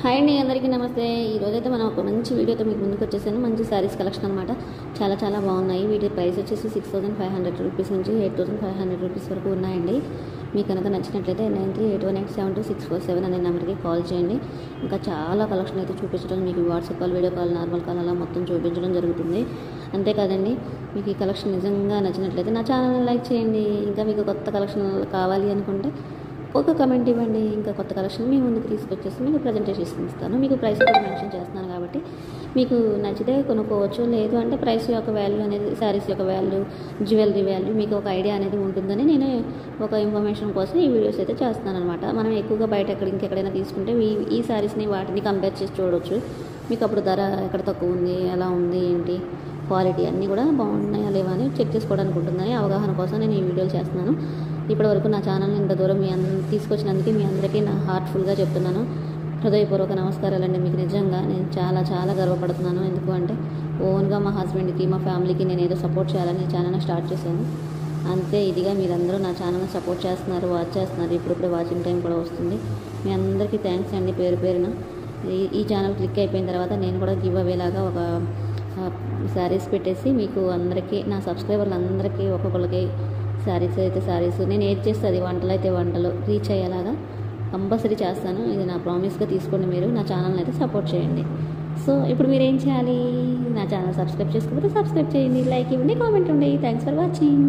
Hi అండి, అందరికీ నమస్తే. ఈరోజైతే మనం ఒక మంచి వీడియోతో మీకు ముందుకు వచ్చేసాను. మంచి శారీస్ కలెక్షన్ అనమాట. చాలా బాగున్నాయి. వీటి ప్రైస్ వచ్చేసి 6500 రూపీస్ నుంచి 8500 రూపీస్ వరకు ఉన్నాయండి. మీకు కనుక నచ్చినట్లయితే 9381872647 అనే నెంబర్కి కాల్ చేయండి. ఇంకా చాలా కలెక్షన్ అయితే చూపించడం, మీకు WhatsApp call, video call, normal call అలా మొత్తం చూపించడం జరుగుతుంది. అంతేకాదండి, మీకు ఈ కలెక్షన్ నిజంగా నచ్చినట్లయితే నా ఛానల్ని లైక్ చేయండి. ఇంకా మీకు కొత్త కలెక్షన్ కావాలి అనుకుంటే ఒక కమెంట్ ఇవ్వండి. ఇంకా కొత్త కలెక్షన్ మీ ముందుకు తీసుకొచ్చేసి మీకు ప్రజెంటేషన్ ఇస్తాను. మీకు ప్రైస్ కూడా మెన్షన్ చేస్తున్నాను కాబట్టి మీకు నచ్చితే కొనుక్కోవచ్చు. లేదు అంటే ప్రైస్ యొక్క వాల్యూ అనేది, శారీస్ యొక్క వాల్యూ, జ్యువెలరీ వాల్యూ మీకు ఒక ఐడియా అనేది ఉంటుందని నేను ఒక ఇన్ఫర్మేషన్ కోసం ఈ వీడియోస్ అయితే చేస్తున్నాను అనమాట. మనం ఎక్కువగా బయట ఇంకెక్కడైనా తీసుకుంటే ఈ శారీస్ని వాటిని కంపేర్ చేసి చూడవచ్చు. మీకు అప్పుడు ధర ఎక్కడ తక్కువ ఉంది, ఎలా ఉంది, ఏంటి క్వాలిటీ అన్నీ కూడా బాగున్నాయా లేవా అని చెక్ చేసుకోవడానికి ఉంటుందని అవగాహన కోసం నేను ఈ వీడియోలు చేస్తున్నాను. ఇప్పటివరకు నా ఛానల్ని ఇంత దూరం తీసుకొచ్చినందుకు మీ అందరికీ నా హార్ట్ఫుల్గా చెప్తున్నాను. హృదయపూర్వక నమస్కారాలండి. మీకు నిజంగా నేను చాలా గర్వపడుతున్నాను. ఎందుకు అంటే ఓన్గా మా హస్బెండ్కి, మా ఫ్యామిలీకి నేను ఏదో సపోర్ట్ చేయాలని ఈ ఛానల్ని స్టార్ట్ చేశాను. అంతే ఇదిగా మీరందరూ నా ఛానల్ని సపోర్ట్ చేస్తున్నారు, వాచ్ చేస్తున్నారు. ఇప్పుడిప్పుడే వాచింగ్ టైం కూడా వస్తుంది. మీ అందరికీ థ్యాంక్స్ అండి, పేరున. ఈ ఛానల్ క్లిక్ అయిపోయిన తర్వాత నేను కూడా గివ్ అవే లాగా ఒక శారీస్ పెట్టేసి మీకు అందరికీ, నా సబ్స్క్రైబర్లు అందరికీ ఒక్కొక్కరికి శారీస్ నేను ఏది చేస్తే అది, వంటలు అయితే వంటలు రీచ్ అయ్యేలాగా కంపల్సరీ చేస్తాను. ఇది నా ప్రామిస్గా తీసుకోండి. మీరు నా ఛానల్ని అయితే సపోర్ట్ చేయండి. సో ఇప్పుడు మీరు ఏం చేయాలి, నా ఛానల్ సబ్స్క్రైబ్ చేసుకోకపోతే సబ్స్క్రైబ్ చేయండి, లైక్ ఇవ్వండి, కామెంట్ ఇవ్వండి. Thanks for watching.